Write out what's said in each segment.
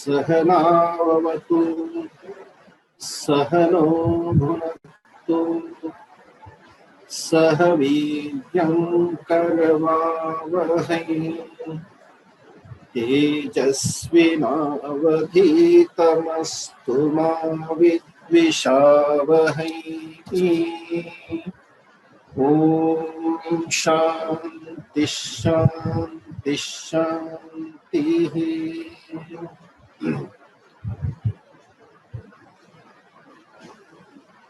सहनावतु सहनो भुनक्तु सह वीर्यं करवावहै तेजस्विनावधीतमस्तु मा विद्विषावहै। ओम शांति शांति शांति।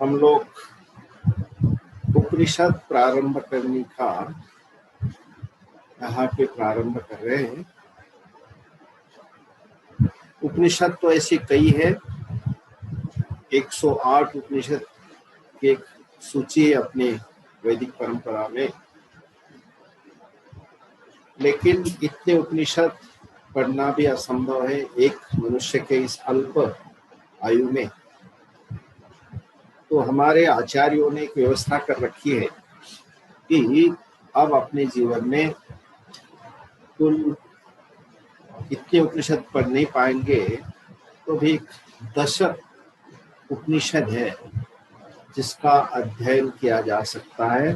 हम लोग उपनिषद प्रारंभ करने का यहाँ पे प्रारंभ कर रहे हैं। उपनिषद तो ऐसी कई है, 108 उपनिषद की एक सूची है अपने वैदिक परंपरा में, लेकिन इतने उपनिषद पढ़ना भी असंभव है एक मनुष्य के इस अल्प आयु में। तो हमारे आचार्यों ने एक व्यवस्था कर रखी है कि अब अपने जीवन में कुल इतने उपनिषद पढ़ नहीं पाएंगे तो भी 10 उपनिषद है जिसका अध्ययन किया जा सकता है,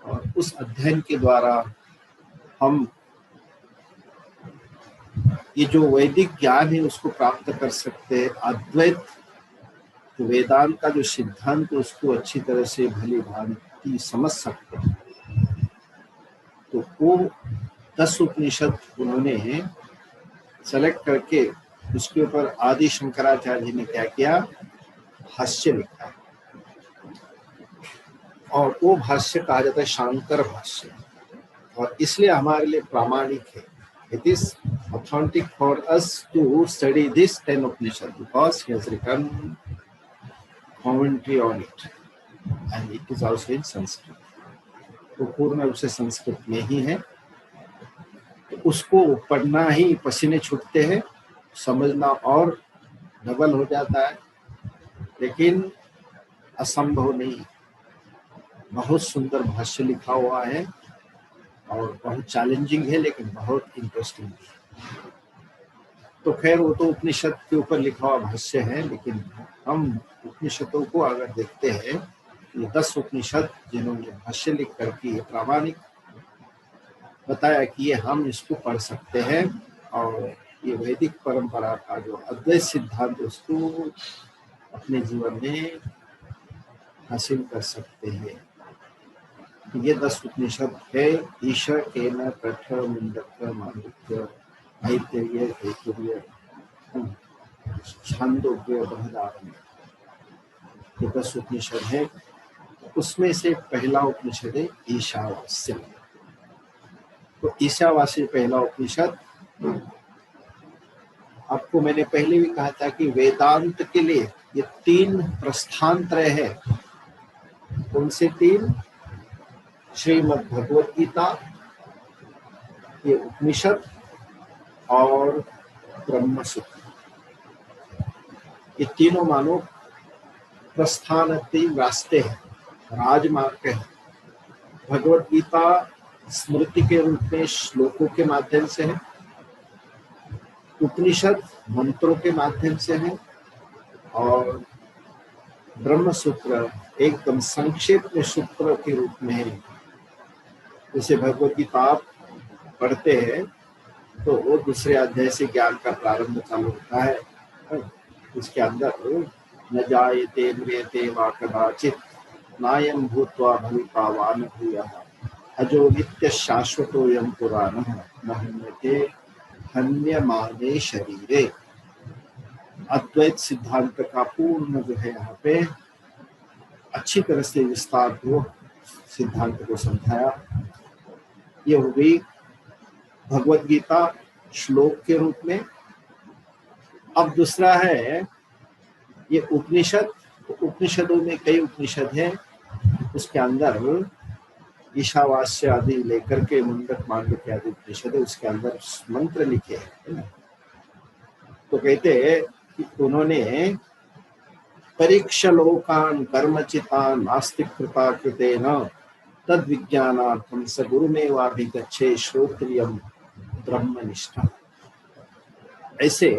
और उस अध्ययन के द्वारा हम ये जो वैदिक ज्ञान है उसको प्राप्त कर सकते हैं। अद्वैत वेदांत का जो सिद्धांत है उसको अच्छी तरह से भली भांति समझ सकते हैं। तो वो 10 उपनिषद उन्होंने सेलेक्ट करके उसके ऊपर आदि शंकराचार्य जी ने क्या किया, भाष्य लिखा है, और वो भाष्य कहा जाता है शांकर भाष्य, और इसलिए हमारे लिए प्रामाणिक है। It is authentic for us to study this 10 Upanishad because he has written commentary on it and it is also in Sanskrit. तो पूर्ण रूप से संस्कृत में ही है, तो उसको पढ़ना ही पसीने छूटते हैं, समझना और डबल हो जाता है, लेकिन असंभव नहीं। बहुत सुंदर भाष्य लिखा हुआ है और बहुत चैलेंजिंग है, लेकिन बहुत इंटरेस्टिंग है। तो खैर वो तो उपनिषद के ऊपर लिखा हुआ भाष्य है, लेकिन हम उपनिषदों को अगर देखते हैं, ये 10 उपनिषद जिन्होंने भाष्य लिख करके प्रामाणिक बताया कि ये हम इसको पढ़ सकते हैं और ये वैदिक परंपरा का जो अद्वैत सिद्धांत उसको अपने जीवन में हासिल कर सकते हैं। ये 10 उपनिषद है, ईशा केन कठ मुंडक मांडुक्य ऐतरेय ऐतरेय छांदोग्य बृहदारण्यक, ये 10 उपनिषद है। उसमें से पहला उपनिषद है ईशावास्य। तो ईशावास्य पहला उपनिषद, आपको मैंने पहले भी कहा था कि वेदांत के लिए ये 3 प्रस्थानत्रय है। कौन से 3? श्रीमद् भगवद गीता, ये उपनिषद और ब्रह्म सूत्र, ये तीनों मानो प्रस्थान 3 रास्ते हैं, राजमार्ग है। भगवद गीता स्मृति के रूप में श्लोकों के माध्यम से है, उपनिषद मंत्रों के माध्यम से है, और ब्रह्म सूत्र एकदम संक्षेप में सूत्र के रूप में है। जैसे भगवद गीता आप पढ़ते हैं तो वो दूसरे अध्याय से ज्ञान का प्रारंभ चालू होता है। उसके अंदर न जायते म्रियते वा कदाचित् नायं भूत्वा भवितावान भूयः अजो नित्य शाश्वतोऽयं पुराणः न हन्यते हन्यमाने शरीरे। अद्वैत सिद्धांत का पूर्ण जो है यहाँ पे अच्छी तरह से विस्तार पूर्वक सिद्धांत को समझाया। ये हो गई भगवद गीता श्लोक के रूप में। अब दूसरा है ये उपनिषद। उपनिषदों में कई उपनिषद हैं, उसके अंदर ईशावास्य आदि लेकर के मुंडक मांडुक्य आदि उपनिषद है, उसके अंदर मंत्र लिखे हैं। तो कहते हैं कि उन्होंने परीक्ष लोकान कर्मचितान नास्तिक कृता कृतेन तद विज्ञानार्थम स गुरुमेवाभिगच्छे श्रोत्रियम ब्रह्मनिष्ठा। ऐसे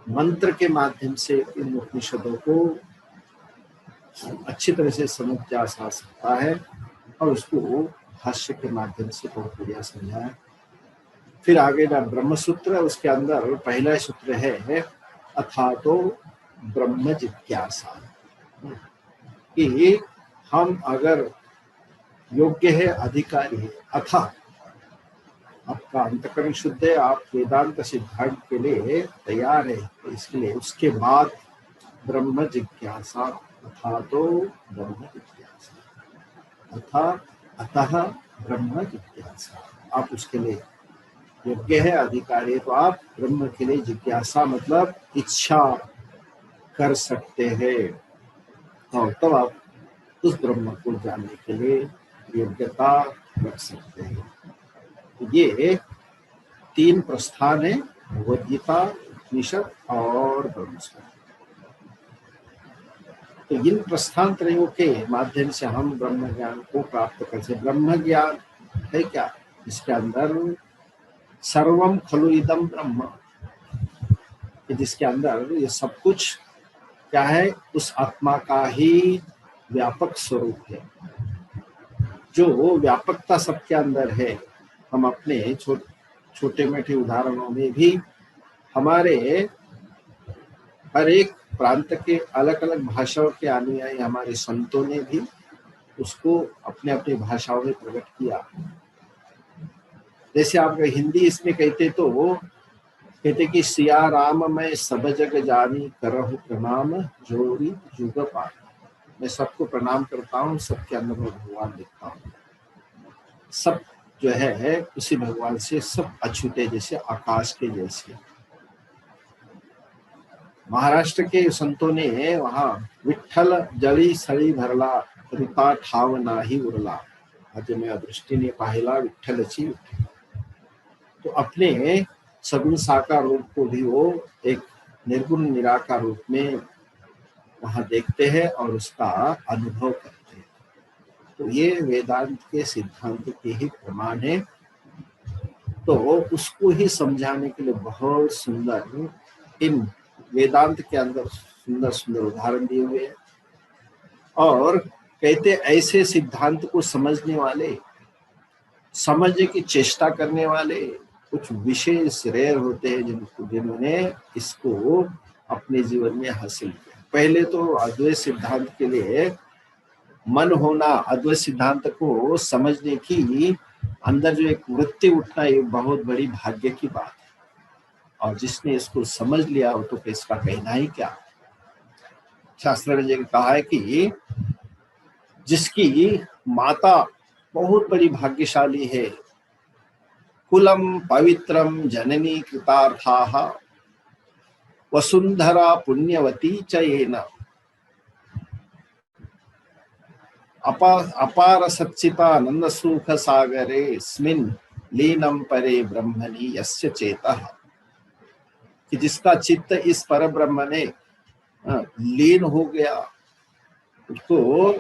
मंत्र के माध्यम से इन उपनिषदों को अच्छी तरह से समझ जा सकता है और उसको भाष्य के माध्यम से बहुत बढ़िया समझाया। फिर आगे ना ब्रह्म सूत्र, उसके अंदर पहला सूत्र है अथा तो ब्रह्म जिज्ञासा, कि हम अगर योग्य है, अधिकारी है, अथा आपका अंतकरण शुद्ध है, आप वेदांत सिद्धांत के लिए तैयार है, तो इसके लिए उसके बाद ब्रह्म जिज्ञासा, अथा तो ब्रह्म जिज्ञासा, अतः ब्रह्म जिज्ञासा, आप उसके लिए योग्य है, अधिकारी है, तो आप ब्रह्म के लिए जिज्ञासा मतलब इच्छा कर सकते हैं, और तब आप उस ब्रह्म को जानने के लिए योग्यता रख सकते हैं। ये 3 प्रस्थान है, भगवद गीता, उपनिषद और ब्रह्मसूत्र। तो इन प्रस्थान त्रयों के माध्यम से हम ब्रह्म ज्ञान को प्राप्त कर सकते। ब्रह्म ज्ञान है क्या? इसके अंदर सर्वम खलु इदम ब्रह्म, जिसके अंदर ये सब कुछ क्या है? उस आत्मा का ही व्यापक स्वरूप है, जो व्यापकता सबके अंदर है। हम अपने छोटे मोटे उदाहरणों में भी हमारे हर एक प्रांत के अलग अलग भाषाओं के अनुयायी हमारे संतों ने भी उसको अपने अपने भाषाओं में प्रकट किया। जैसे आप हिंदी इसमें कहते तो वो कहते कि सिया राम मैं सब जग जानी करहु प्रणाम जोरी जुग पार, मैं सबको प्रणाम करता हूँ, सबके अंदर मैं भगवान देखता हूँ। सब जो है उसी भगवान से सब अछूते, जैसे आकाश के जैसे। महाराष्ट्र के संतों ने वहाँ विठ्ठल जळी सळी भरला ऋता ठाव नाही उरला, आज मैं दृष्टि ने पाहिला विठ्ठलची विठ्ठल। तो अपने सगुण साकार रूप को भी वो एक निर्गुण निराकार रूप में वहां देखते हैं और उसका अनुभव करते हैं। तो ये वेदांत के सिद्धांत के ही प्रमाण है। तो उसको ही समझाने के लिए बहुत सुंदर इन वेदांत के अंदर सुंदर सुंदर उदाहरण दिए हुए हैं। और कहते ऐसे सिद्धांत को समझने वाले, समझने की चेष्टा करने वाले कुछ विशेष रेयर होते हैं, जिन्होंने इसको अपने जीवन में हासिल किया। पहले तो अद्वैत सिद्धांत के लिए मन होना, अद्वैत सिद्धांत को समझने की अंदर जो एक वृत्ति उठना, ये बहुत बड़ी भाग्य की बात है। और जिसने इसको समझ लिया हो तो इसका कहना ही क्या। शास्त्र ने कहा है कि जिसकी माता बहुत बड़ी भाग्यशाली है, कुलम पवित्रम जननी कृतार्थाः वसुंधरा पुण्यवती चयेन अपार सच्चिदानंद सुख सागरे स्मिन् लीनम परे ब्रह्मणि यस्य चेतः, कि जिसका चित्त इस पर ब्रह्म में लीन हो गया, उसको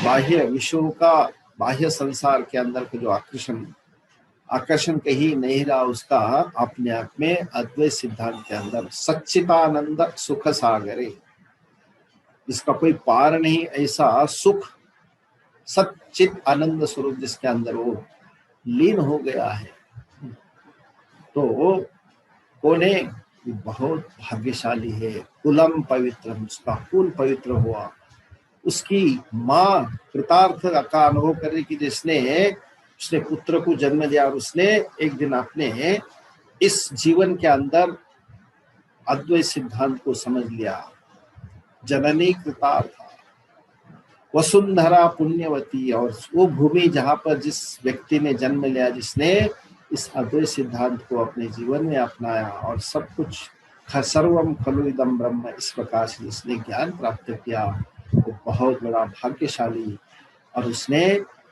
बाह्य विषयों का, बाह्य संसार के अंदर का जो आकर्षण कहीं नहीं रहा, उसका अपने आप में अद्वैत सिद्धांत के अंदर सच्चिदानंद सुख सागरे, जिसका कोई पार नहीं, ऐसा सुख सच्चित आनंद स्वरूप जिसके अंदर वो लीन हो गया है, तो कौन है? बहुत भाग्यशाली है। कुलम पवित्र, उसका कुल पवित्र हुआ, उसकी माँ कृतार्थ का अनुभव करे कि उसने पुत्र को जन्म दिया, और उसने एक दिन अपने इस जीवन के अंदर अद्वैत सिद्धांत को समझ लिया। जननी कृतार्थ वसुंधरा पुण्यवती, और वो भूमि जहाँ पर जिस व्यक्ति ने जन्म लिया, जिसने इस अद्वैत सिद्धांत को अपने जीवन में अपनाया और सब कुछ सर्वम खलु इदम ब्रह्म, इस प्रकार से जिसने ज्ञान प्राप्त किया, वो बहुत बड़ा भाग्यशाली। और उसने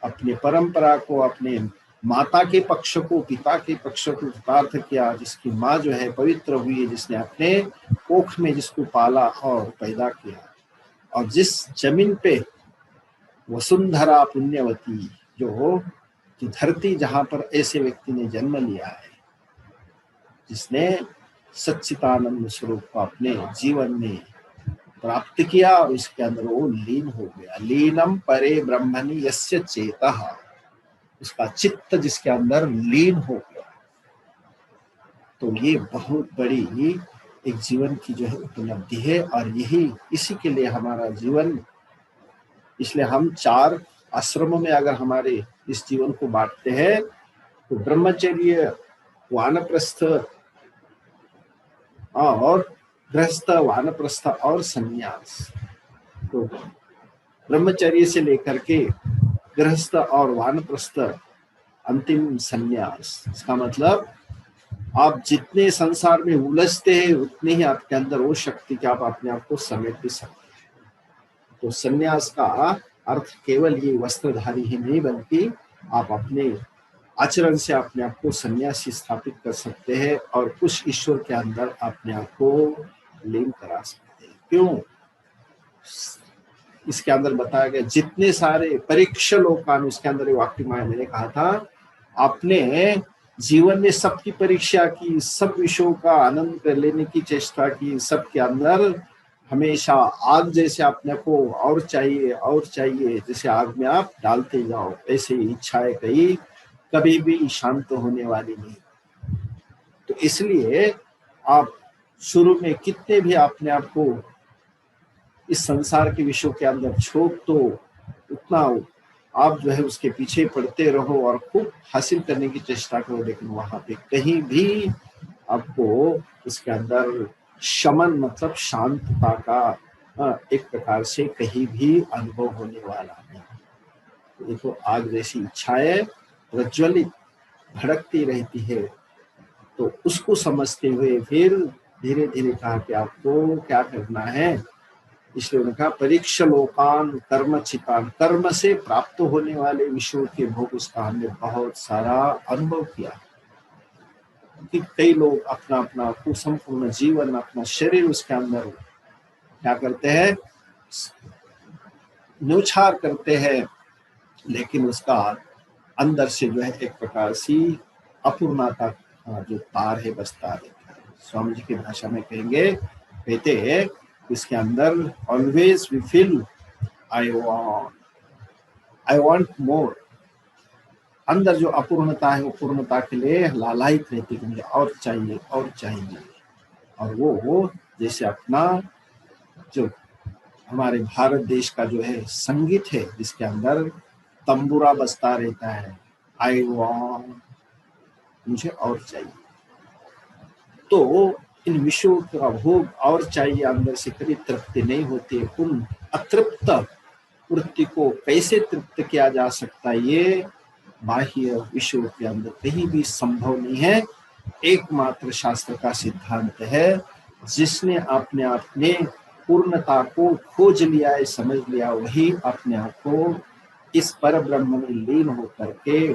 अपनी परंपरा को, अपने माता के पक्ष को, पिता के पक्ष को कृतार्थ किया, जिसकी माँ जो है पवित्र हुई, जिसने अपने कोख में जिसको पाला और पैदा किया। और जिस जमीन पे वसुंधरा पुण्यवती, जो धरती जहां पर ऐसे व्यक्ति ने जन्म लिया है, जिसने सच्चिदानंद स्वरूप को अपने जीवन में प्राप्त किया और इसके अंदर वो लीन हो गया। लीनम परे ब्रह्मणि यस्य चेतः, उसका चित्त जिसके अंदर लीन हो गया। तो ये बहुत बड़ी एक जीवन की जो है उपलब्धि है, और यही इसी के लिए हमारा जीवन, इसलिए हम 4 आश्रमों में अगर हमारे इस जीवन को बांटते हैं तो ब्रह्मचर्य, वानप्रस्थ और गृहस्थ, वानप्रस्थ और संन्यास। तो ब्रह्मचर्य से लेकर के गृहस्थ और वानप्रस्थ, अंतिम संन्यास। इसका मतलब आप जितने संसार में उलझते हैं उतने ही आपके अंदर वो शक्ति कि आप अपने आप को समेट भी सकते हैं। तो संन्यास का अर्थ केवल ये वस्त्रधारी ही नहीं, बल्कि आप अपने आचरण से अपने आप को सन्यासी स्थापित कर सकते हैं और उस ईश्वर के अंदर अपने आप को लीन करा सकते हैं। क्यों? इसके अंदर बताया गया जितने सारे परीक्षा लोकान, उसके अंदर वाक्य मैंने कहा था, आपने जीवन में सबकी परीक्षा की, सब विषयों का आनंद कर लेने की चेष्टा की, सबके अंदर हमेशा आग जैसे अपने को और चाहिए, जैसे आग में आप डालते जाओ, ऐसे इच्छाएं कभी भी शांत होने वाली नहीं। तो इसलिए आप शुरू में कितने भी अपने आप को इस संसार के विषयों के अंदर छोड़ दो, उतना आप जो है उसके पीछे पड़ते रहो और खूब हासिल करने की चेष्टा करो, लेकिन वहां पे कहीं भी आपको इसके अंदर शमन मतलब शांतता का एक प्रकार से कहीं भी अनुभव होने वाला नहीं। देखो आग जैसी इच्छाएं प्रज्वलित भड़कती रहती है, तो उसको समझते हुए फिर धीरे धीरे कहा कि आपको क्या करना है। इसलिए उनका परीक्षा लोकान कर्म चितान, कर्म से प्राप्त होने वाले विषयों के भोग उसका हमने बहुत सारा अनुभव किया कि कई लोग अपना अपना संपूर्ण जीवन, अपना शरीर उसके अंदर क्या करते हैं, न्योछावर करते हैं, लेकिन उसका अंदर से जो है एक प्रकार सी अपूर्णता जो तार है बसता रहता है। स्वामी जी की भाषा में कहते हैं इसके अंदर always we feel I want more. अंदर जो अपूर्णता है वो पूर्णता के लिए लालायित रहती है, मुझे और चाहिए और चाहिए। और वो जैसे अपना जो हमारे भारत देश का जो है संगीत है, जिसके अंदर तंबूरा बजता रहता है, आई वांट, मुझे और चाहिए। तो इन विषयों का भोग और चाहिए अंदर से कभी तृप्ति नहीं होती। उन अतृप्त वृत्ति को कैसे तृप्त किया जा सकता है, ये बाह्य विषयों के अंदर कहीं भी संभव नहीं है। एकमात्र शास्त्र का सिद्धांत है, जिसने अपने आप में पूर्णता को खोज लिया है, समझ लिया, वही अपने आप को इस पर ब्रह्म में लीन होकर के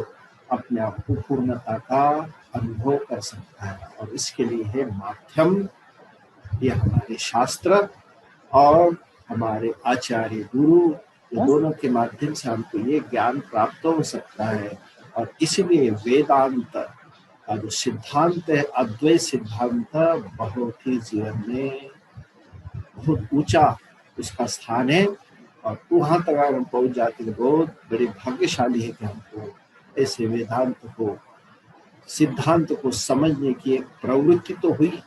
अपने आप को पूर्णता का अनुभव कर सकता है। और इसके लिए है माध्यम, ये हमारे शास्त्र और हमारे आचार्य गुरु, ये दोनों के माध्यम से हमको ये ज्ञान प्राप्त हो सकता है। और इसलिए वेदांत का जो सिद्धांत है, अद्वैत सिद्धांत, बहुत ही जीवन में बहुत ऊंचा उसका स्थान है। और वहां तक अगर हम पहुंच जाते हैं, बहुत बड़े भाग्यशाली है कि हमको ऐसे वेदांत को, सिद्धांत को समझने की एक प्रवृत्ति तो हुई,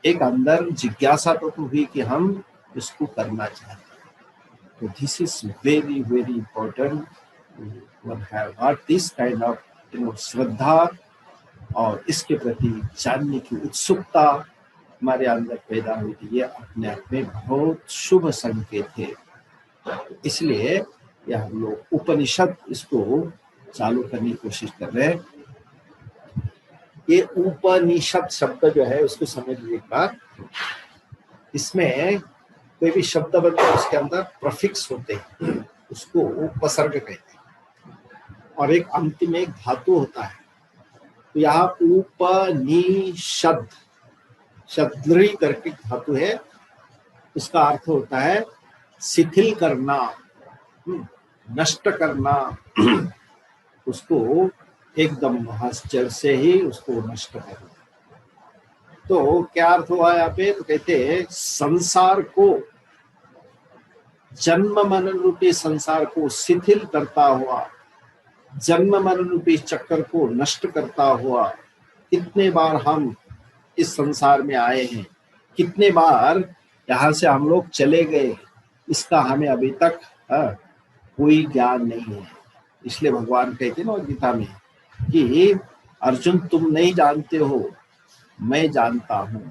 एक अंदर जिज्ञासा तो हुई कि हम इसको करना चाहते हैं। तो this is very very important, one have got this kind of श्रद्धा, और इसके प्रति जानने की उत्सुकता हमारे अंदर पैदा हुई थी। ये अपने आप में बहुत शुभ संकेत है। इसलिए यह हम लोग उपनिषद इसको चालू करने की कोशिश कर रहे हैं। ये उपनिषद शब्द जो है उसको समझ लीजिए एक बार। इसमें कोई भी शब्द बनता है उसके अंदर प्रफिक्स होते हैं, उसको उपसर्ग कहते हैं, और एक अंतिम में एक धातु होता है। तो यहाँ उपनिषद शब्दरी करके धातु है, उसका अर्थ होता है शिथिल करना, नष्ट करना, उसको एकदम जड़ से ही उसको नष्ट करना। तो क्या अर्थ हुआ यहाँ पे? तो कहते हैं संसार को, जन्म मरण रूपी संसार को शिथिल करता हुआ, जन्म मरण रूपी चक्कर को नष्ट करता हुआ कितने बार हम इस संसार में आए हैं, कितने बार यहाँ से हम लोग चले गए, इसका हमें अभी तक कोई ज्ञान नहीं है। इसलिए भगवान कहते हैं ना गीता में कि अर्जुन तुम नहीं जानते हो, मैं जानता हूँ।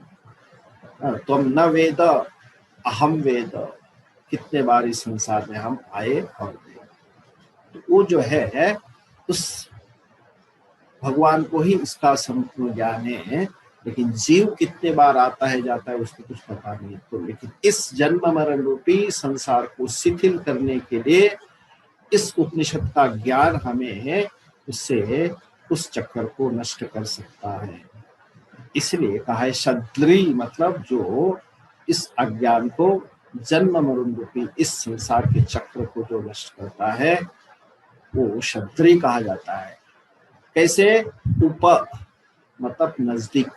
तुम न वेद अहम वेद। कितने बार इस संसार में हम आए और गए। तो वो जो है उस भगवान को ही इसका संपूर्ण ज्ञान है, लेकिन जीव कितने बार आता है जाता है उसको कुछ पता नहीं। तो लेकिन इस जन्म मरण रूपी संसार को शिथिल करने के लिए इस उपनिषद का ज्ञान हमें है, उससे उस चक्कर को नष्ट कर सकता है। इसलिए कहा है शद्री, मतलब जो इस अज्ञान को, जन्म मरण रूपी इस संसार के चक्र को जो नष्ट करता है वो शद्री कहा जाता है। कैसे? उप मतलब नजदीक,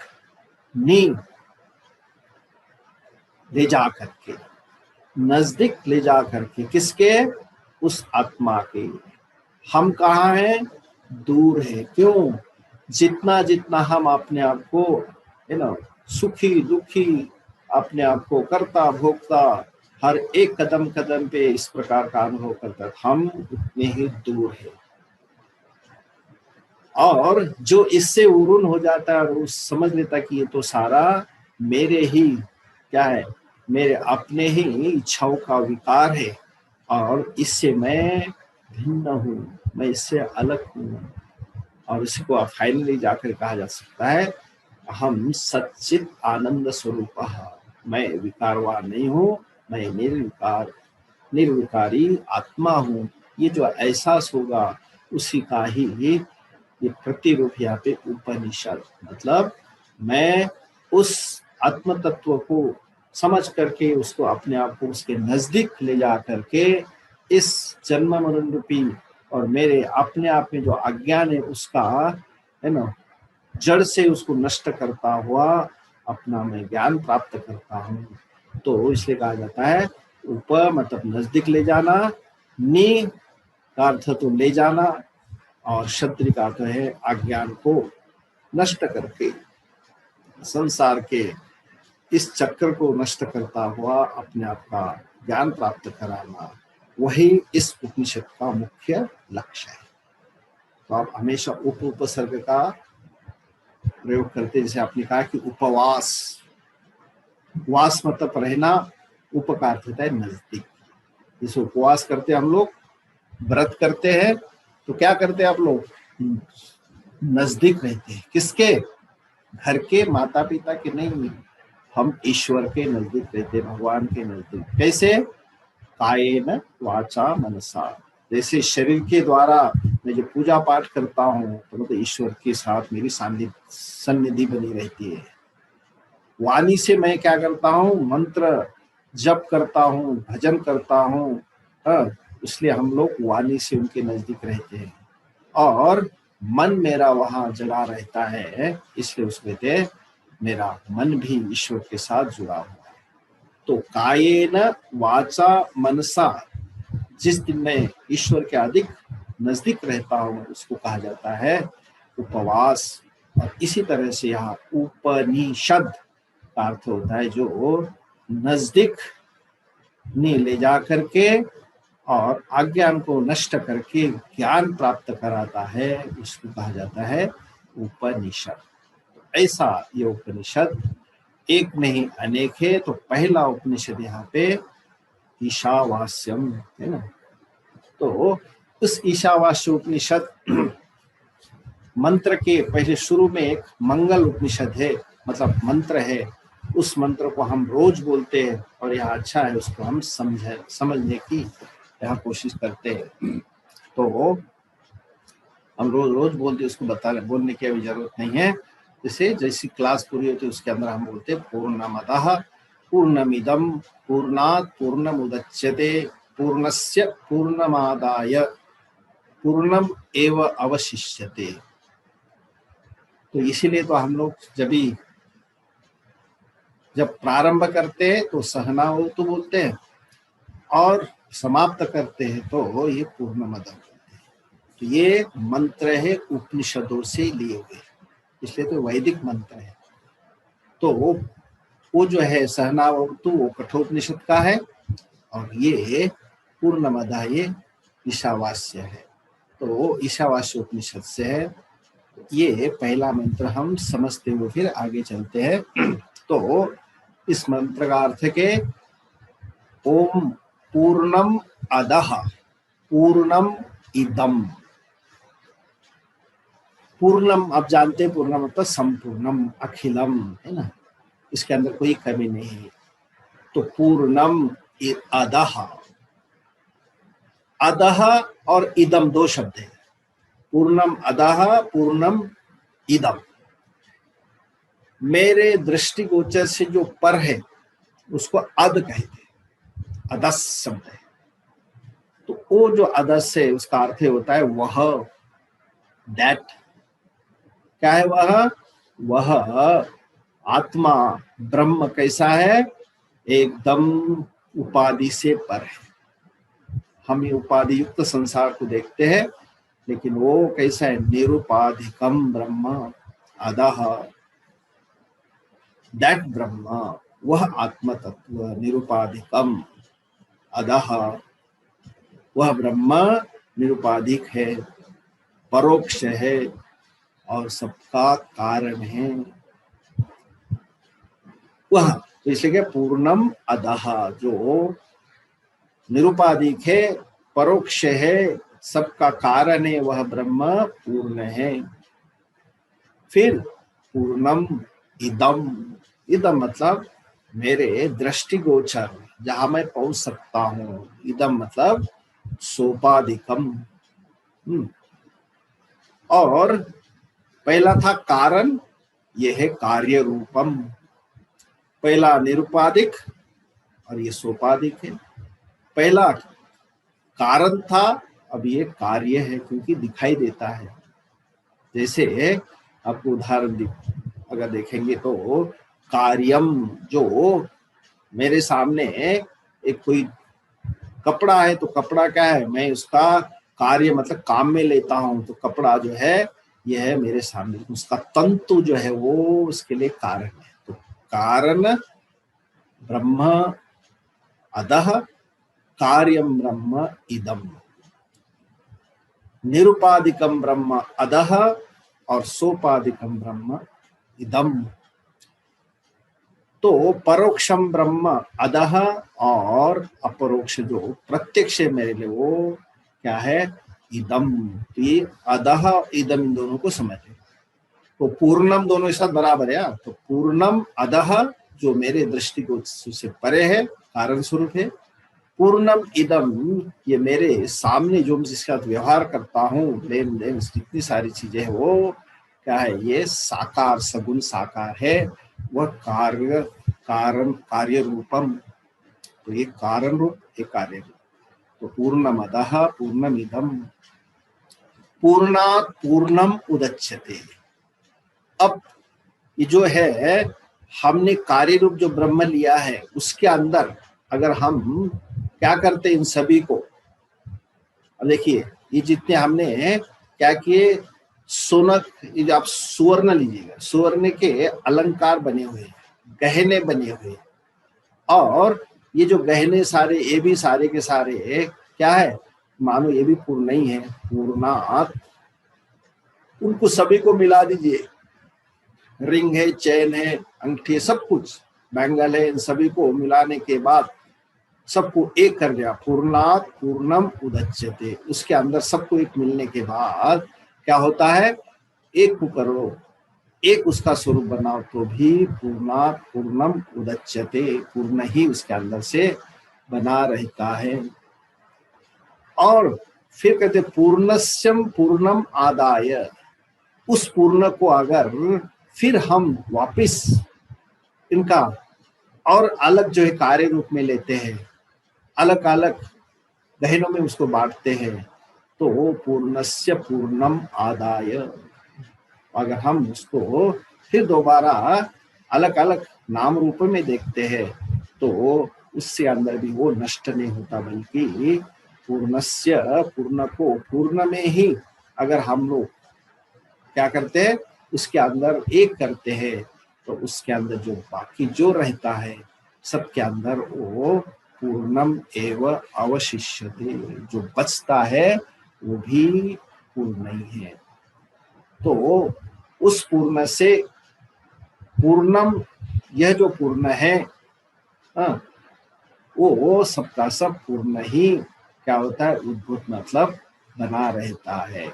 नी ले जा करके, नजदीक ले जा करके, किसके? उस आत्मा के। हम कहाँ हैं? दूर है। क्यों? जितना जितना हम अपने आप को है ना सुखी दुखी, अपने आप को करता भोगता, हर एक कदम कदम पे इस प्रकार का अनुभव करता, हम उतने ही दूर है। और जो इससे उरुन हो जाता है और वो समझ लेता कि ये तो सारा मेरे ही क्या है, मेरे अपने ही इच्छाओं का विकार है और इससे मैं भिन्न हूँ, मैं इससे अलग हूँ। और इसको फाइनली जाकर कहा जा सकता है हम सच्चित आनंद स्वरूप, मैं विकारवान नहीं हूँ, मैं निर्विकारी आत्मा हूँ। ये जो एहसास होगा उसी का ही ये प्रतिरूप यहाँ पे उपनिषद, मतलब मैं उस आत्म तत्व को समझ करके उसको अपने आप को उसके नजदीक ले जा करके इस जन्म मरण रूपी और मेरे अपने आप में जो अज्ञान है उसका है ना जड़ से उसको नष्ट करता हुआ अपना मैं ज्ञान प्राप्त करता हूँ। तो इसलिए कहा जाता है ऊपर मतलब नजदीक ले जाना, नी का अर्थ तो ले जाना, और शद्री का अर्थ है अज्ञान को नष्ट करके संसार के इस चक्र को नष्ट करता हुआ अपने आप का ज्ञान प्राप्त कराना, वही इस उपनिषद का मुख्य लक्ष्य है। तो आप हमेशा उपसर्ग का प्रयोग करते, जैसे आपने कहा कि उपवास, वास मतलब रहना, उप का अर्थ होता है नजदीक। जैसे उपवास करते हम लोग, व्रत करते हैं, तो क्या करते हैं आप लोग? नजदीक रहते हैं। किसके? घर के, माता पिता के नहीं, हम ईश्वर के नजदीक रहते, भगवान के नजदीक। कैसे? कायेन वाचा मनसा, जैसे शरीर के द्वारा मैं जो पूजा पाठ करता हूँ तो मतलब ईश्वर के साथ मेरी सन्निधि बनी रहती है। वाणी से मैं क्या करता हूँ? मंत्र जप करता हूँ, भजन करता हूँ, इसलिए हम लोग वाणी से उनके नजदीक रहते हैं। और मन मेरा वहां जगा रहता है, इसलिए उसमें कहते मेरा मन भी ईश्वर के साथ जुड़ा हुआ है। तो कायेन वाचा मनसा, जिस दिन मैं ईश्वर के अधिक नजदीक रहता हूँ उसको कहा जाता है उपवास। और इसी तरह से यहाँ उपनिषद का अर्थ होता है जो नजदीक ने ले जा करके और अज्ञान को नष्ट करके ज्ञान प्राप्त कराता है, इसको कहा जाता है उपनिषद। ऐसा ये उपनिषद एक नहीं अनेक है। तो पहला उपनिषद यहाँ पे ईशावास्यम है ना। तो उस ईशावास्य उपनिषद मंत्र के पहले शुरू में एक मंगल उपनिषद है, मतलब मंत्र है। उस मंत्र को हम रोज बोलते हैं और यह अच्छा है उसको हम समझने की यहाँ कोशिश करते हैं। तो हम रोज बोलते, उसको बोलने की अभी जरूरत नहीं है। जैसी क्लास पूरी होती है उसके अंदर हम बोलते पूर्णमदः पूर्णमिदं पूर्णात् पूर्णमुदच्यते पूर्णस्य पूर्णमादाय पूर्णम एव अवशिष्यते। तो इसीलिए तो हम लोग जब भी जब प्रारंभ करते हैं तो सहनावतु बोलते हैं और समाप्त करते हैं तो ये पूर्णमद बोलते हैं। तो ये मंत्र है उपनिषदों से लिए हुए, इसलिए तो वैदिक मंत्र है। तो वो जो है सहनावतु वो कठोपनिषद का है और ये पूर्णमदा ये ईशावास्य है। तो ईशावास्य उपनिषद से है। ये पहला मंत्र हम समझते हुए फिर आगे चलते हैं। तो इस मंत्र का अर्थ के ओम पूर्णम अदः पूर्णम इदम। पूर्णम आप जानते हैं, पूर्णम मतलब संपूर्णम, अखिलम, है ना, इसके अंदर कोई कमी नहीं है। तो पूर्णम अदः, अदः और इदम दो शब्द है। पूर्णम अदः पूर्णम इदम। मेरे दृष्टिगोचर से जो पर है उसको अद कहते हैं, अदस शब्द है। तो वो जो अदस है उसका अर्थ होता है वह, दैट। क्या है वह? वह आत्मा ब्रह्म कैसा है? एकदम उपाधि से पर है। हम ये उपाधि युक्त संसार को देखते हैं, लेकिन वो कैसा है? निरुपाधिकम ब्रह्म अदः, दैट ब्रह्म, वह आत्म तत्व निरुपाधिकम अदः, वह ब्रह्म निरुपाधिक है, परोक्ष है और सबका कारण है वह। तो इसलिए पूर्णम अदः, जो निरुपाधिक है, परोक्ष है, सबका कारण है, वह ब्रह्म पूर्ण है। फिर पूर्णम इदम, इदम मतलब मेरे दृष्टिगोचर, जहां मैं पहुंच सकता हूं। इदम मतलब सोपाधिकम। और पहला था कारण, यह है कार्य रूपम। पहला निरुपाधिक और ये सोपाधिक है। पहला कारण था, अब ये कार्य है क्योंकि दिखाई देता है। जैसे आपको उदाहरण अगर देखेंगे तो कार्यम, जो मेरे सामने एक कोई कपड़ा है तो कपड़ा क्या है? मैं उसका कार्य मतलब काम में लेता हूं, तो कपड़ा जो है यह है मेरे सामने, उसका तंतु जो है वो उसके लिए कारण है। तो कारण ब्रह्म अदः कार्यम ब्रह्म इदम, निरुपाधिकम ब्रह्म अदः और सोपाधिकम ब्रह्म इदम। तो परोक्षम ब्रह्म अदः और अपरोक्ष जो प्रत्यक्ष है मेरे लिए वो क्या है? इदम। तो ये अदः इदम इन दोनों को समझे। तो पूर्णम दोनों एक साथ बराबर है। तो पूर्णम अदः जो मेरे दृष्टि को से परे है, कारण स्वरूप है। पूर्णम इदम ये मेरे सामने जो मैं जिसका व्यवहार करता हूँ, लेन देन जितनी सारी चीजें हैं वो क्या है? ये साकार, सगुण साकार है। वह कार्य कारण कार्य रूपम। तो ये कारण रूप, ये कार्य रूप। तो पूर्णम अदः पूर्णम इदम पूर्णात् पूर्णम उदच्यते। अब ये जो है हमने कार्य रूप जो ब्रह्म लिया है उसके अंदर अगर हम क्या करते इन सभी को, अब देखिए ये जितने हमने क्या किए, सोनक, ये आप सुवर्ण लीजिएगा, सुवर्ण के अलंकार बने हुए हैं, गहने बने हुए हैं। और ये जो गहने सारे, ये भी सारे के सारे क्या है? मानो ये भी पूर्ण नहीं है, पूर्णात। उनको सभी को मिला दीजिए, रिंग है, चैन है, अंगठी है, सब कुछ, बैंगल है, इन सभी को मिलाने के बाद सबको एक कर दिया, पूर्णात पूर्णम उदच्यते। उसके अंदर सबको एक मिलने के बाद क्या होता है? एक को करो, एक उसका स्वरूप बनाओ तो भी पूर्णात पूर्णम उदच्यते, पूर्ण ही उसके अंदर से बना रहता है। और फिर कहते पूर्णस्यम पूर्णम आदाय, उस पूर्ण को अगर फिर हम वापिस इनका और अलग जो है कार्य रूप में लेते हैं, अलग अलग गहनों में उसको बांटते हैं, तो पूर्णस्य पूर्णम आदाय, अगर हम उसको फिर दोबारा अलग अलग नाम रूप में देखते हैं तो उससे अंदर भी वो नष्ट नहीं होता, बल्कि पूर्णस्य, पूर्ण को पूर्ण में ही अगर हम लोग क्या करते हैं, उसके अंदर एक करते हैं, तो उसके अंदर जो बाकी जो रहता है सबके अंदर वो पूर्णम एव अवशिष्यते, जो बचता है वो भी पूर्ण ही है। तो उस पूर्ण से पूर्णम, यह जो पूर्ण है हाँ, वो सबका सब पूर्ण ही क्या होता है, उद्भूत मतलब बना रहता है।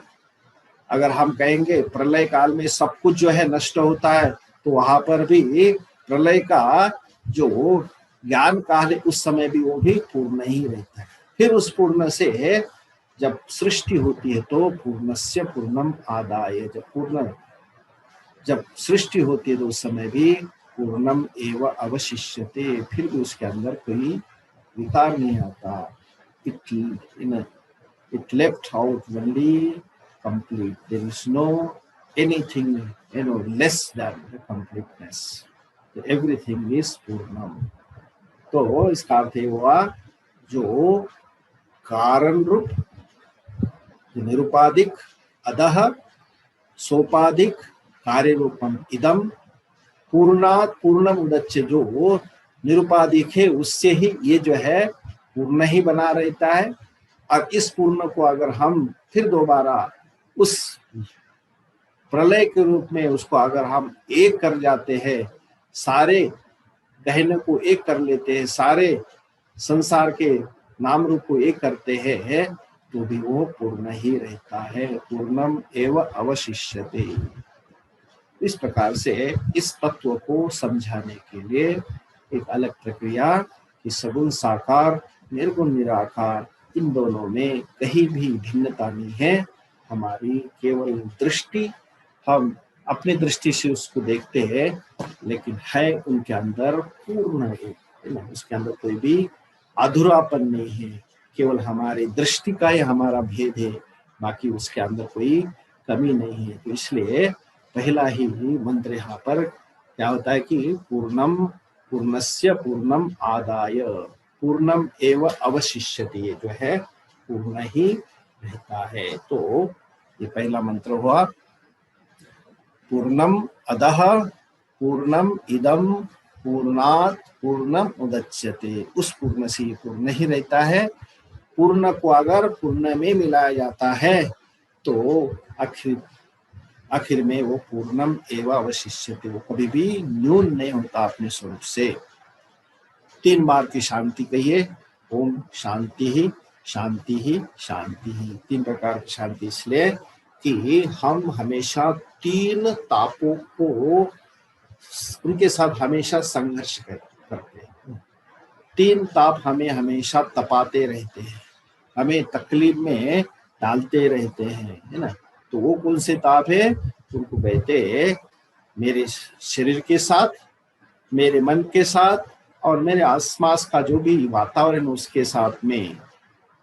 अगर हम कहेंगे प्रलय काल में सब कुछ जो है नष्ट होता है, तो वहां पर भी प्रलय का जो ज्ञान काल है उस समय भी वो भी पूर्ण ही रहता है। फिर उस पूर्ण से जब सृष्टि होती है तो पूर्णस्य पूर्णम आदाय, जब सृष्टि होती है तो उस समय भी पूर्णम एव अवशिष्यते, फिर भी उसके अंदर कोई विकार नहीं आता। It left out only complete. There is no anything, less than the completeness. So everything is Purnam. तो इसका अर्थ ये हुआ, जो कारण रूप, निरुपाधिक, अधः सोपाधिक कार्य रूपम इदम पूर्णात् पूर्णम उदच्य, जो निरुपाधिक है उससे ही ये जो है पूर्ण ही बना रहता है। और इस पूर्ण को अगर हम फिर दोबारा उस प्रलय के रूप में उसको अगर हम एक कर जाते हैं, सारे गहने को एक कर लेते हैं, सारे संसार के नाम रूप को एक करते हैं, तो भी वो पूर्ण ही रहता है। पूर्णम एव अवशिष्यते। इस प्रकार से इस तत्व को समझाने के लिए एक अलग प्रक्रिया कि सगुण साकार, निर्गुण निराकार, इन दोनों में कहीं भी भिन्नता नहीं है। हमारी केवल दृष्टि, हम अपनी दृष्टि से उसको देखते हैं, लेकिन है उनके अंदर पूर्ण है, उसके अंदर कोई भी अधूरापन नहीं है। केवल हमारी दृष्टि का ही हमारा भेद है, बाकी उसके अंदर कोई कमी नहीं है। तो इसलिए पहला ही मंत्र यहाँ पर क्या होता है कि पूर्णम, पूर्णस्य पूर्णम आदाय पूर्णम एव अवशिष्यते, ये जो है पूर्ण ही रहता है। तो ये पहला मंत्र हुआ, पूर्णम अधः पूर्णम इदम पूर्णात् पूर्णम उदच्यते। उस पूर्ण से पूर्ण ही रहता है। पूर्ण को अगर पूर्ण में मिलाया जाता है तो आखिर में वो पूर्णम एवं अवशिष्यते, वो कभी भी न्यून नहीं होता अपने स्वरूप से। 3 बार की शांति कहिए, ओम शांति ही शांति ही शांति ही। 3 प्रकार की शांति इसलिए कि हम हमेशा 3 तापों को, उनके साथ हमेशा संघर्ष करते हैं। 3 ताप हमें हमेशा तपाते रहते हैं, हमें तकलीफ में डालते रहते हैं, है ना। तो वो कौन से ताप है? उनको कहते हैं मेरे शरीर के साथ, मेरे मन के साथ और मेरे आसपास का जो भी वातावरण उसके साथ में।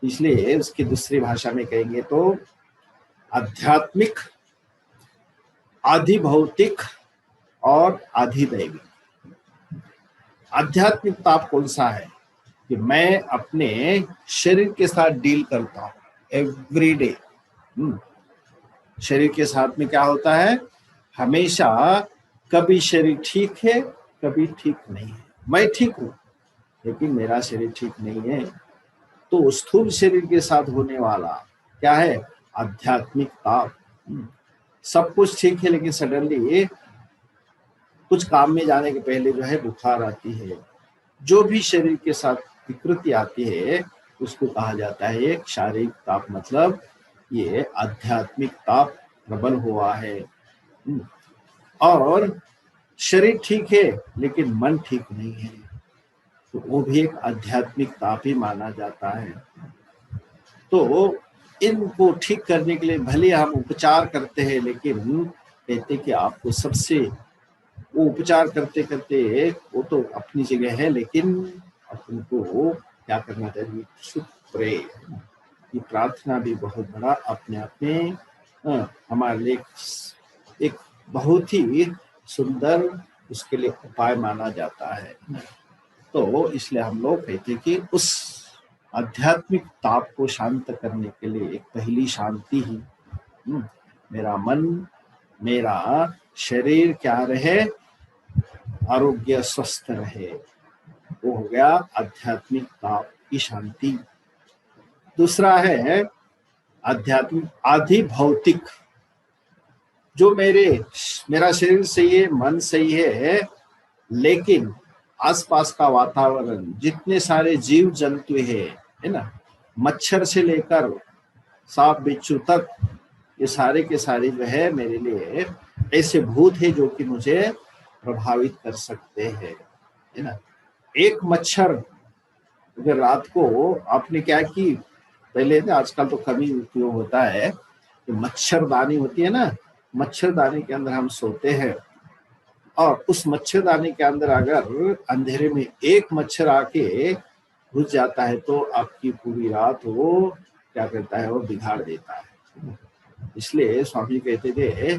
इसलिए उसकी दूसरी भाषा में कहेंगे तो आध्यात्मिक, आधिभौतिक और आधिदैविक। आध्यात्मिक ताप कौन सा है कि मैं अपने शरीर के साथ डील करता हूँ एवरी डे। शरीर के साथ में क्या होता है, हमेशा कभी शरीर ठीक है, कभी ठीक नहीं है। मैं ठीक हूँ लेकिन मेरा शरीर ठीक नहीं है। तो स्थूल शरीर के साथ होने वाला क्या है, आध्यात्मिक ताप। सब कुछ ठीक है लेकिन सडनली कुछ काम में जाने के पहले जो है बुखार आती है। जो भी शरीर के साथ विकृति आती है उसको कहा जाता है एक शारीरिक ताप, मतलब ये आध्यात्मिक ताप प्रबल हुआ है। और शरीर ठीक है लेकिन मन ठीक नहीं है, तो वो भी एक आध्यात्मिक ताप ही माना जाता है। तो इनको ठीक करने के लिए भले हम उपचार करते हैं, लेकिन कहते कि आपको सबसे, वो उपचार करते करते वो तो अपनी जगह है, लेकिन अपन को क्या करना चाहिए, शुद्ध प्रे, ये प्रार्थना भी बहुत बड़ा अपने आप में हमारे लिए एक बहुत ही सुंदर उसके लिए उपाय माना जाता है। तो इसलिए हम लोग कहते हैं कि उस आध्यात्मिक ताप को शांत करने के लिए एक पहली शांति ही मेरा मन, मेरा शरीर क्या रहे, आरोग्य स्वस्थ रहे, वो हो गया आध्यात्मिक ताप की शांति। दूसरा है आध्यात्मिक आधि भौतिक, जो मेरा शरीर सही है, मन सही है, लेकिन आसपास का वातावरण, जितने सारे जीव जंतु है ना, मच्छर से लेकर सांप बिच्छू तक, ये सारे के सारे जो है मेरे लिए ऐसे भूत है जो कि मुझे प्रभावित कर सकते हैं, है ना। एक मच्छर अगर रात को आपने क्या की, पहले ना, आजकल तो कमी उपयोग होता है, तो मच्छरदानी होती है ना, मच्छरदानी के अंदर हम सोते हैं, और उस मच्छरदानी के अंदर अगर अंधेरे में एक मच्छर आके घुस जाता है तो आपकी पूरी रात वो क्या करता है, वो बिगाड़ देता है। इसलिए स्वामी कहते थे,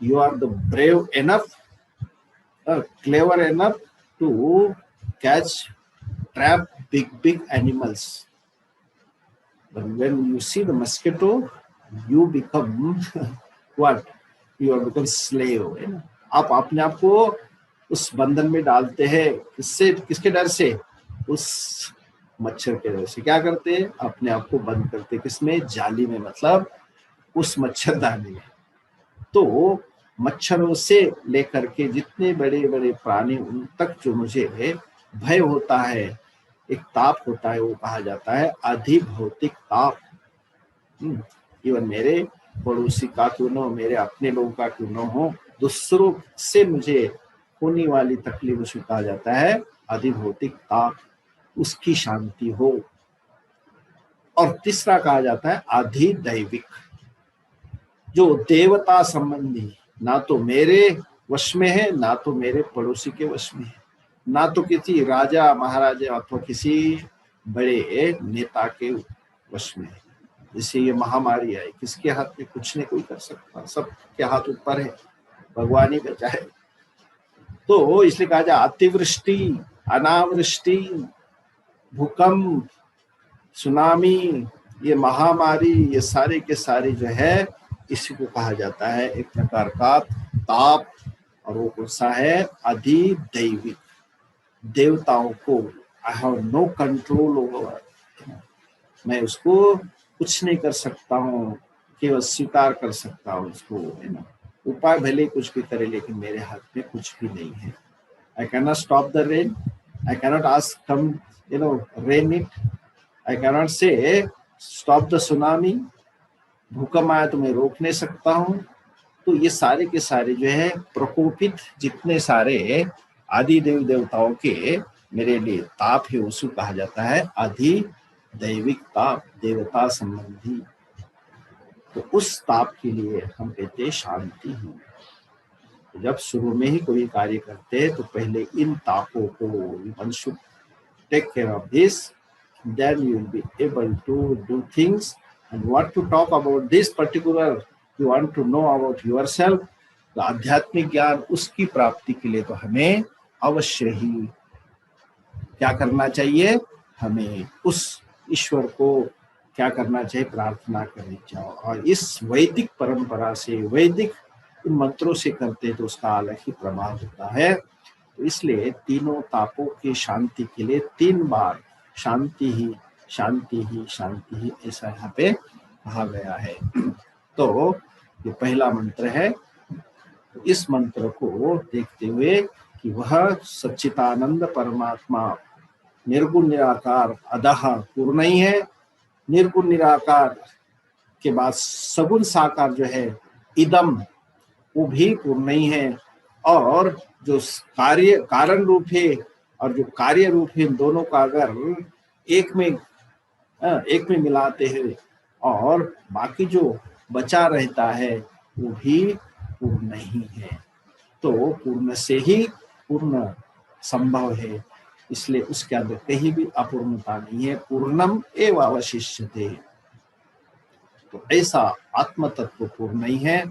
you are the brave enough, clever enough to catch trap big animals, but when you see the mosquito you become what, you are become slave, है ना। आप अपने आप को उस बंधन में डालते हैं, किससे, किसके डर से, उस मच्छर के डर से। क्या करते हैं, अपने आप को बंद करते, किसमें, जाली में, मतलब उस मच्छरदानी में। तो मच्छरों से लेकर के जितने बड़े बड़े प्राणी, उन तक जो मुझे भय होता है, एक ताप होता है, वो कहा जाता है अधिभौतिक ताप। इवन मेरे पड़ोसी का क्यों न हो, मेरे अपने लोगों का क्यों न हो, दूसरों से मुझे होने वाली तकलीफ उसको कहा जाता है अधिभौतिक ताप, उसकी शांति हो। और तीसरा कहा जाता है अधिदैविक, जो देवता संबंधी, ना तो मेरे वश में है, ना तो मेरे पड़ोसी के वश में है, ना तो किसी राजा महाराजा अथवा किसी बड़े नेता के वश में है। जैसे ये महामारी आई, किसके हाथ में कुछ नहीं कोई कर सकता, सबके हाथ ऊपर है, भगवान ही बचाए। तो इसलिए कहा जाए अतिवृष्टि, अनावृष्टि, भूकंप, सुनामी, ये महामारी, ये सारे के सारे जो है, इसी को कहा जाता है एक प्रकार का ताप। और वो कौन सा है, अधिदैविक, देवताओं को I have no control over, मैं उसको कुछ नहीं कर सकता हूँ, केवल स्वीकार कर सकता हूँ उसको, है ना। उपाय भले कुछ भी करे, लेकिन मेरे हाथ में कुछ भी नहीं है। I can not stop the rain, I can not ask come rain it, I can not से स्टॉप द सुनामी, भूकंप आया तो मैं रोक नहीं सकता हूँ। तो ये सारे के सारे जो है प्रकोपित जितने सारे आदि देव देवताओं के मेरे लिए ताप है, उसको कहा जाता है अधिदैविक ताप, देवता संबंधी। तो उस ताप के लिए हम कहते हैं शांति ही। तो जब शुरू में ही कोई कार्य करते हैं तो पहले इन तापों को, one should take care of this, then you will be able to do things. And what to talk about this particular, you want to know about yourself, तो आध्यात्मिक ज्ञान उसकी प्राप्ति के लिए तो हमें अवश्य ही क्या करना चाहिए, हमें उस ईश्वर को क्या करना चाहिए, प्रार्थना करनी चाहिए। और इस वैदिक परंपरा से, वैदिक मंत्रों से करते तो उसका अलग ही प्रभाव होता है। तो इसलिए तीनों तापों की शांति के लिए 3 बार शांति ही, शांति ही, शांति ही, ऐसा यहाँ पे कहा गया है। तो ये पहला मंत्र है। तो इस मंत्र को देखते हुए कि वह सच्चिदानंद परमात्मा निर्गुण निराकार अदह पूर्ण ही है, निर्गुण निराकार के बाद सगुण साकार जो है इदम, वो भी पूर्ण ही है, और जो कार्य कारण रूप है और जो कार्य रूप है, इन दोनों का अगर एक में मिलाते हैं और बाकी जो बचा रहता है वो भी पूर्ण ही है। तो पूर्ण से ही पूर्ण संभव है, इसलिए उसके अंदर कहीं भी अपूर्णता नहीं है। पूर्णम एव अवशिष्यते, तो ऐसा आत्म तत्व पूर्ण ही है,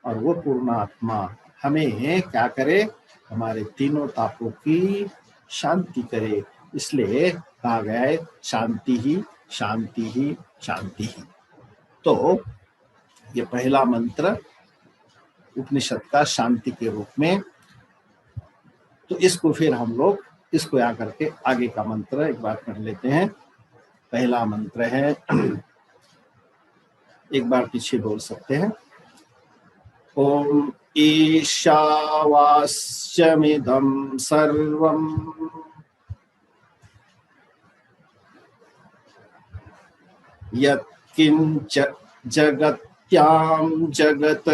और वो पूर्ण आत्मा हमें क्या करे, हमारे तीनों तापों की शांति करे। इसलिए कहा गया है शांति ही शांति ही शांति ही। तो ये पहला मंत्र उपनिषद का शांति के रूप में। तो इसको फिर हम लोग इसको आकर के आगे का मंत्र एक बार कर लेते हैं। पहला मंत्र है, एक बार पीछे बोल सकते हैं, ओम ईशावास्यमिदं सर्वं यत्किंच जगत्यां जगत्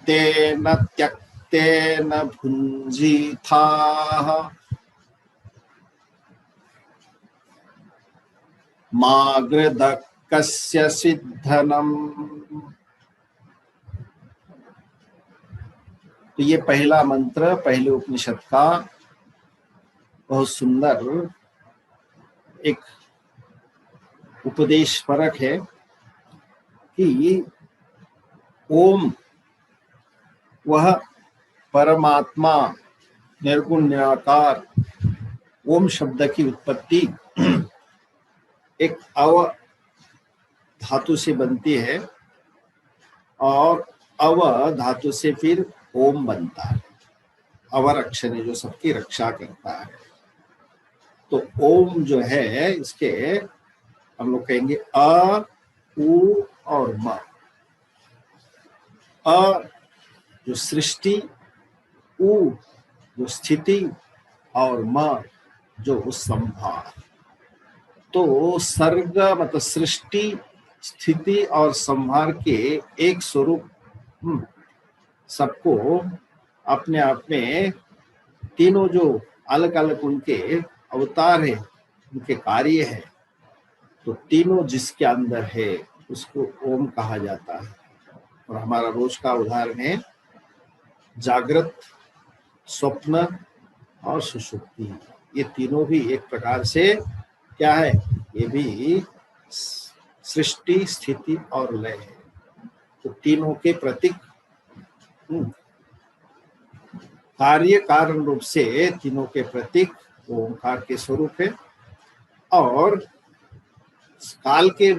तेन त्यक्तेन भुञ्जीथाः मागृधकस्य सिद्धनम्। तो ये पहला मंत्र पहले उपनिषद का बहुत सुंदर एक उपदेश परक है कि ओम वह परमात्मा निर्गुण निराकार, ओम शब्द की उत्पत्ति एक अव धातु से बनती है और अव धातु से फिर ओम बनता है। अवर अक्षर है जो सबकी रक्षा करता है। तो ओम जो है इसके हम लोग कहेंगे अ, उ और म। अ जो सृष्टि, उ जो स्थिति और म जो संहार। तो सर्ग मतलब सृष्टि, स्थिति और संहार के एक स्वरूप सबको अपने आप में तीनों जो अलग अलग उनके अवतार है, उनके कार्य है, तो तीनों जिसके अंदर है उसको ओम कहा जाता है। और हमारा रोज का उदाहरण है जागृत, स्वप्न और सुषुप्ति। ये तीनों भी एक प्रकार से क्या है, ये भी सृष्टि, स्थिति और लय है। तो तीनों के प्रतीक कार्य कारण रूप से तीनों के प्रतीक ओंकार के स्वरूप है। और काल के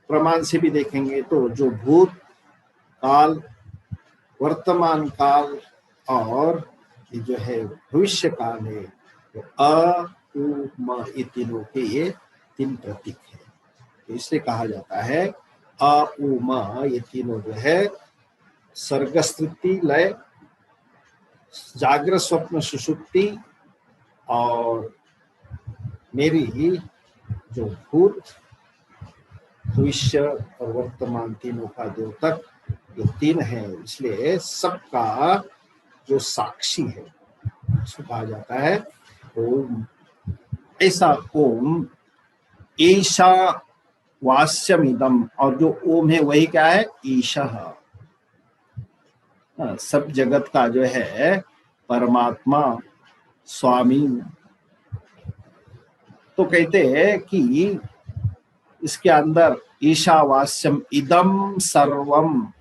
प्रमाण से भी देखेंगे तो जो भूत काल, वर्तमान काल और ये जो है भविष्य काल है, तो अ, उ, म ये तीनों के ये तीन प्रतीक है। तो इसलिए कहा जाता है अ, उ, म ये तीनों जो है सर्ग, स्थिति, लय, जागृत, स्वप्न, सुषुप्ति और मेरी ही जो भूत, भविष्य और वर्तमान तीनों का द्योतक, ये तीन है। इसलिए सबका जो साक्षी है उसको कहा जाता है ओम। ऐसा ओम ईशा वास्यमिदम, और जो ओम है वही क्या है, ईशः, सब जगत का जो है परमात्मा, स्वामी। तो कहते हैं कि इसके अंदर ईशावास्यम इदम सर्वम,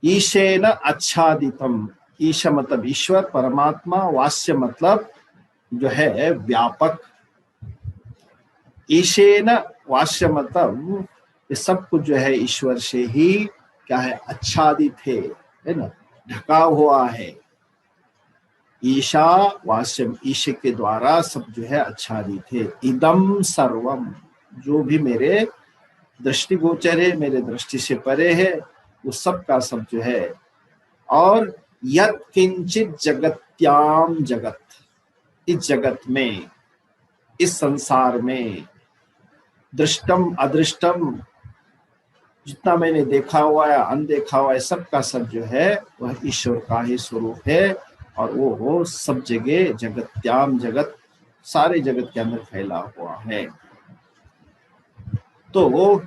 ईशेन आच्छादितम। ईश मतलब ईश्वर, परमात्मा, वास्य मतलब जो है व्यापक। ईशेन वास्य मतलब ये सब कुछ जो है ईश्वर से ही क्या है, आच्छादित है ना, ढका हुआ है। ईशा वास्यम, ईश के द्वारा सब जो है आच्छादित है। इदम सर्वम, जो भी मेरे दृष्टिगोचर है, मेरे दृष्टि से परे है, वो सब का सब जो है। और यत् किंचित जगत्याम जगत, इस जगत में, इस संसार में, दृष्टम अदृष्टम, जितना मैंने देखा हुआ है, अनदेखा हुआ है, सब का सब जो है वह ईश्वर का ही स्वरूप है। और वो सब जगह जगत्याम जगत, सारे जगत के अंदर फैला हुआ है। तो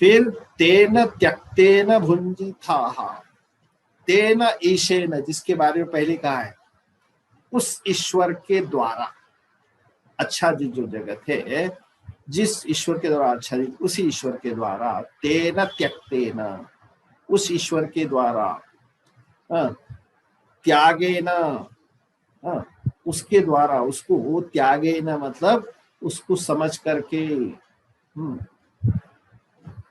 फिर तेन त्यक्तेन भुञ्जीथाः, तेन ईशेन, जिसके बारे में पहले कहा है, उस ईश्वर के द्वारा, अच्छा जी जो जगत है जिस ईश्वर के द्वारा आच्छादित उसी ईश्वर के द्वारा, तेन त्यक्तेन, उस ईश्वर के द्वारा, त्यागेन, उसके द्वारा, उसको त्यागेन मतलब उसको समझ करके,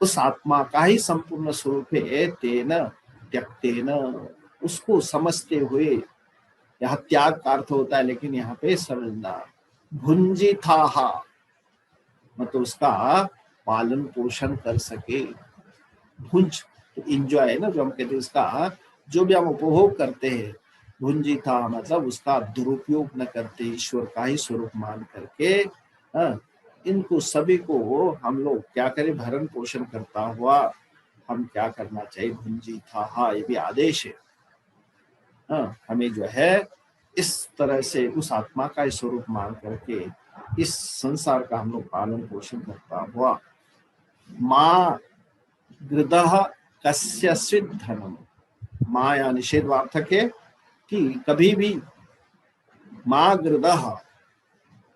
उस आत्मा का ही संपूर्ण स्वरूप है, तेन त्यक्तेन, उसको समझते हुए, यहाँ त्याग का अर्थ होता है लेकिन यहाँ पे समझना, भुंजिताहा मतलब उसका पालन पोषण कर सके। भुंज तो इंजॉय है ना, जो हम कहते हैं उसका जो भी हम उपभोग करते हैं, भुंजिता मतलब उसका दुरुपयोग न करते, ईश्वर का ही स्वरूप मान करके, इनको सभी को हम लोग क्या करें, भरण पोषण करता हुआ हम क्या करना चाहिए, भुंजिता, हाँ ये भी आदेश है। हमें जो है इस तरह से उस आत्मा का स्वरूप मान करके इस संसार का हम लोग पालन पोषण करता हुआ, माँ गृदः कस्यचित् धनम, माँ या निषेधवार्थक है कि कभी भी, माँ गृदः,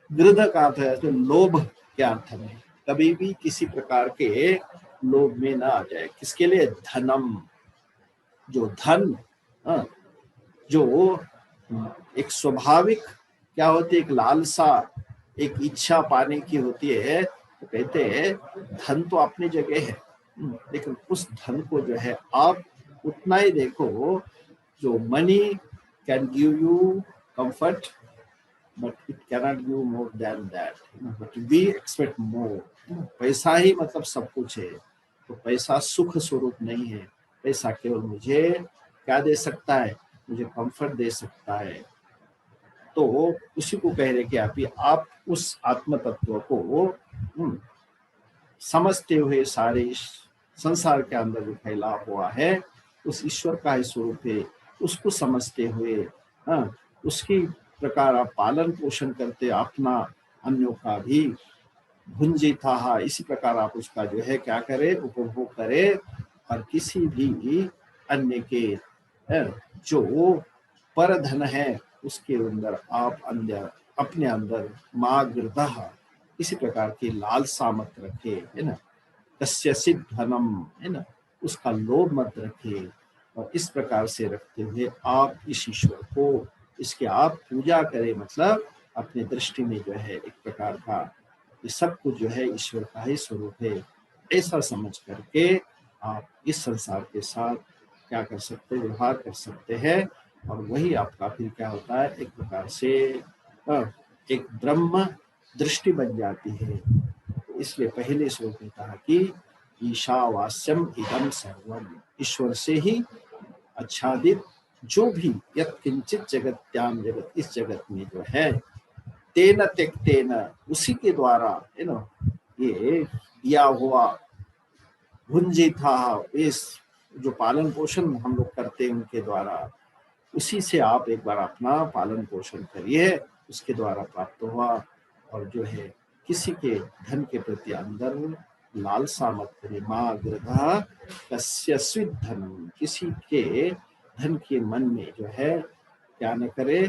गृध का अर्थ है तो लोभ के अर्थ में, कभी भी किसी प्रकार के लोभ में ना आ जाए। किसके लिए, धनम, जो धन, जो एक स्वाभाविक क्या होती है, एक लालसा, एक इच्छा पाने की होती है, तो कहते हैं धन तो अपनी जगह है, लेकिन उस धन को जो है आप उतना ही देखो, जो money can give you comfort but it cannot give more than that, but we expect more. पैसा ही मतलब सब कुछ है, तो पैसा सुख स्वरूप नहीं है, पैसा केवल मुझे क्या दे सकता है, मुझे कंफर्ट दे सकता है। तो उसी को कह रहे कि आप उस आत्म तत्व को समझते हुए सारे संसार के अंदर जो फैला हुआ है उस ईश्वर का ही स्वरूप है, उसको समझते हुए, उसकी प्रकार आप पालन पोषण करते, अपना अन्यों का भी, भुंजिता, इसी प्रकार आप उसका जो है क्या करे, उपभोग करे, और किसी भी अन्य के जो पर धन है उसके अंदर आप अंदर अपने अंदर माग्रदः इसी प्रकार की लालसा मत रखे, है ना, कस्यचित् धनम, है ना, उसका लोभ मत रखे, और इस प्रकार से रखते हुए आप इस ईश्वर को, इसके आप पूजा करें, मतलब अपनी दृष्टि में जो है एक प्रकार का ये सब कुछ जो है ईश्वर का ही स्वरूप है, ऐसा समझ करके आप इस संसार के साथ क्या कर सकते हैं, व्यवहार कर सकते हैं, और वही आपका फिर क्या होता है, एक प्रकार से एक ब्रह्म दृष्टि बन जाती है। इसलिए पहले श्लोक में कहा कि ईशावास्यम इदम सर्वम, ईश्वर से ही आच्छादित जो भी यत् किंचित जगत्याम जगत, इस जगत में जो है, तेन त्यक्तेन, उसी के द्वारा, है ना, ये दिया हुआ, भुंजिता, इस जो पालन पोषण हम लोग करते हैं उनके द्वारा, उसी से आप एक बार अपना पालन पोषण करिए, उसके द्वारा प्राप्त हुआ, और जो है किसी के धन के प्रति अंदर लालसा मत करे, माँ गृधा कस्यचित् धनम, किसी के धन के मन में जो है क्या न करे,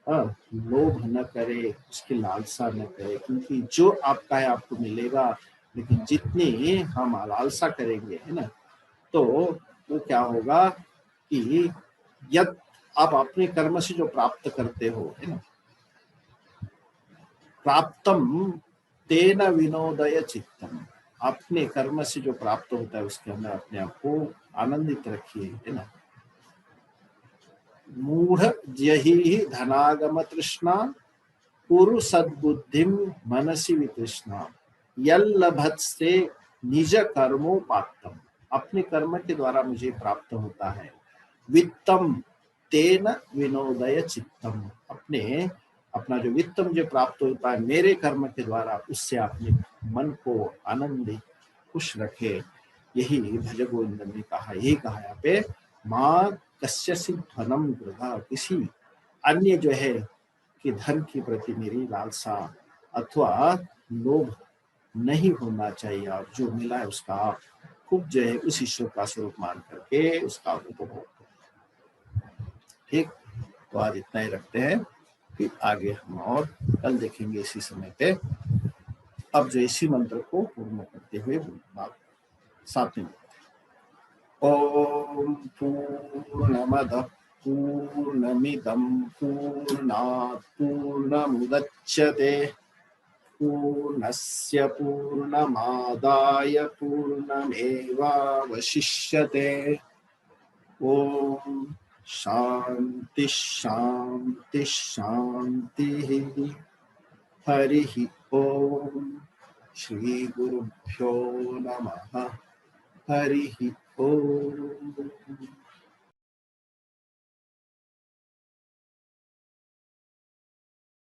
लोभ न करे, उसकी लालसा न करे, क्योंकि जो आपका है आपको मिलेगा, लेकिन जितनी हम लालसा करेंगे, है ना, तो वो क्या होगा कि यद आप अपने कर्म से जो प्राप्त करते हो, है ना, प्राप्तम तेन विनोदय चित्तम, अपने कर्म से जो प्राप्त होता है उसके अंदर अपने आप को आनंदित रखिए, है ना, मूढ़ जहि धनागम तृष्णा कुरु सद्बुद्धिम मनसि वितृष्णा, यल्लभत्से निज कर्मोपात्तम, अपने कर्म के द्वारा मुझे प्राप्त होता है, वित्तम तेन विनोदय चित्तम, अपना जो वित्तम जो प्राप्त होता है मेरे कर्म के द्वारा, उससे अपने मन को आनंदित खुश रखे। यही भज गोविंद ने कहा, यही कहा यहाँ पे, माँ कस्यचित् धनम गृहा, किसी अन्य जो है कि धन के प्रति मेरी लालसा अथवा लोभ नहीं होना चाहिए, और जो मिला है उसका आप खूब जो है उस ईश्वर का स्वरूप मान करके उसका उपभोग। ठीक, तो आज इतना ही रखते हैं, फिर आगे हम और कल देखेंगे इसी समय पे। अब जो इसी मंत्र को पूर्ण करते हुए बात सातवें ओम पूर्णमद पूर्णमिदं पूर्णात् पूर्णमुदच्यते पूर्णस्य पूर्णमादाय पूर्णमेवावशिष्यते ओम शांति शांति शांति हरि ओम श्री गुरुभ्यो नमः हरि ओम।